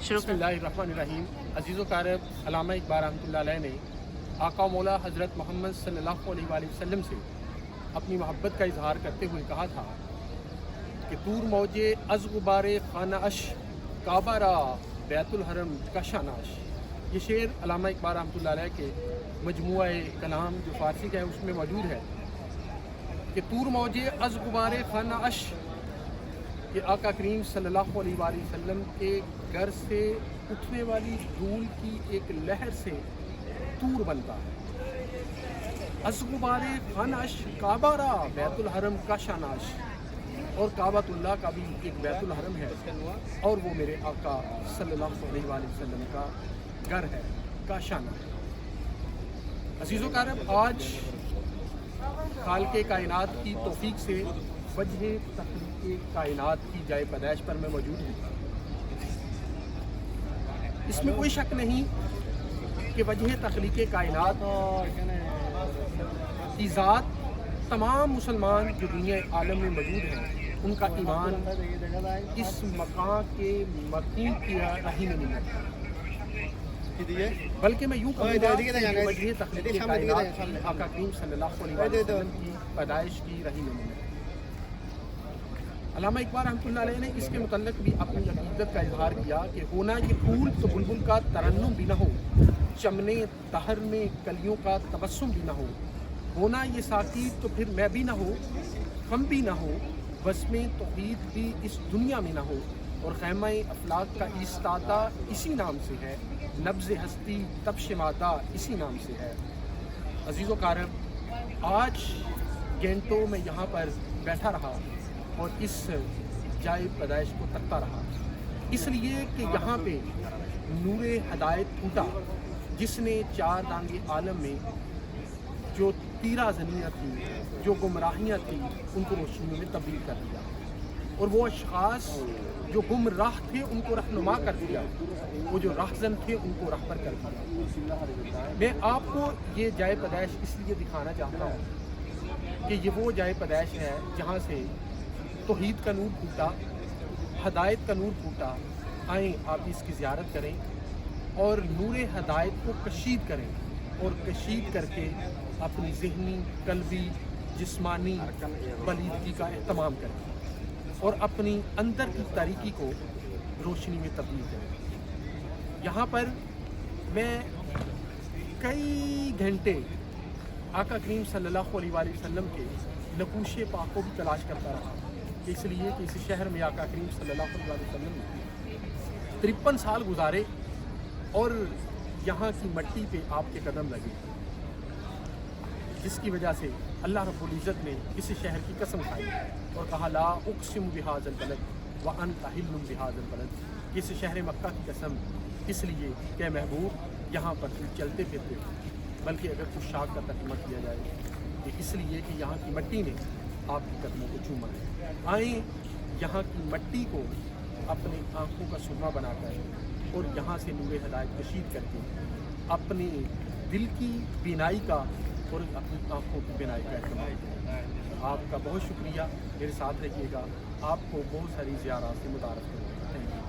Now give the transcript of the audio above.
बिस्मिल्लाहिर्रहमानिर्रहीम। अजीज़ व कारब, अल्लामा इकबाल रहमतुल्लाह अलैह ने आका मौला हज़रत मोहम्मद सल्लल्लाहु अलैहि वसल्लम से अपनी मोहब्बत का इजहार करते हुए कहा था कि दूर मौजे अज़ गुबारे खाना अश काबारा बैतुल हरम कशानाश। ये शेर अल्लामा इकबाल रहमतुल्लाह अलैह के मजमुआ कलाम जो फ़ारसी का है उसमें मौजूद है कि दूर मौजे अज़ गुबारे खाना अश, कि आका करीम सल्लल्लाहु अलैहि वसल्लम के घर से उठने वाली धूल की एक लहर से तूर बनता है। अज़गुबारे खानाश काबारा बैतुल हरम का शानाश, और काबातुल्लाह का भी एक बैतुल हरम है और वो मेरे आका सल्लल्लाहु अलैहि वसल्लम का घर है, का शाना है। अज़ीज़ो कारब, आज खालिक़े कायनात की तौफ़ीक़ से वजह तख़लीक़े कायनात की जाए पैदाइश पर मैं मौजूद हूँ। इसमें कोई शक नहीं कि वजह तख़लीक़े कायनात की ज़ात तमाम मुसलमान जो दुनिया आलम में मौजूद हैं उनका ईमान इस मकाम के मकीन की रही में नहीं है, बल्कि मैं यूँ कहूँगा कि वजह तख़लीक़े कायनात की आका करीम सल्लल्लाहु अलैहि वसल्लम की पैदाइश की रही में नहीं है। अल्लामा इकबाल रहमतुल्लाह अलैह ने इसके मुतल्लिक़ भी अपनी अक़ीदत का इजहार किया कि होना ये फूल तो बुलबुल का तरन्नुम भी न हो, चमने दहर में कलियों का तबस्सुम भी न हो, होना ये साकी तो फिर मैं भी न हो, हम भी न हो, वस्मे तौहीद भी इस दुनिया में न हो, और ख़ैमा अफलाक का इस्तादा इसी नाम से है, नब्ज़ हस्ती तब्श मादा इसी नाम से है। अज़ीज़ो कारब, आज घंटों में यहाँ पर बैठा रहा और इस जाए पैदाइश को तकता रहा, इसलिए कि यहाँ पे नूरे हदायत फूटा जिसने चार दांगे आलम में जो तीरा ज़नियाँ थी, जो गुमराहियाँ थी, उनको रोशनियों में तब्दील कर दिया, और वो अशख़ास जो गुमराह थे उनको रहनुमा कर दिया, वो जो राहज़न थे उनको रहबर कर दिया। मैं आपको ये जाए पैदाइश इसलिए दिखाना चाहता हूँ कि ये वो जाए पैदाइश है जहाँ से तौहीद का नूर फूटा, हदायत का नूर फूटा। आएँ आप इसकी ज़ियारत करें और नूर हदायत को कशीद करें, और कशीद करके अपनी ज़हनी, कल्बी, जिस्मानी बलीदगी का एहतमाम करें और अपनी अंदर की तारीकी को रोशनी में तब्दील करें। यहाँ पर मैं कई घंटे आका करीम सल्लल्लाहु अलैहि वसल्लम के नकूशे पाक को भी तलाश करता रहा, इसलिए कि इस शहर में आका करीम सल्लल्लाहु अलैहि वसल्लम ने 53 साल गुजारे और यहाँ की मिट्टी पे आपके कदम लगे, जिसकी वजह से अल्लाह रब्बुल इज़्ज़त ने इस शहर की कसम खाई और कहा ला उक़सिमु बिहाज़ल बलद व अंत हिल्लुम बिहाज़ल बलद। इस शहर मक्का की कसम, इसलिए कि महबूब यहाँ पर तुम चलते फिरते हो, बल्कि अगर कुछ शाख का तर्जुमा किया जाए तो इसलिए कि यहाँ की मिट्टी ने आपके कदमों को चूमा है। आएँ यहाँ की मिट्टी को अपनी आँखों का सुरमा बनाकर और यहाँ से नूर हदायत कशीद करके अपनी दिल की बीनाई का और अपनी आँखों की बीनाई का इस्तेमाल करें। आपका बहुत शुक्रिया, मेरे साथ रहिएगा, आपको बहुत सारी ज़ियारत से मुतारफ़ करूँगा। Thank you.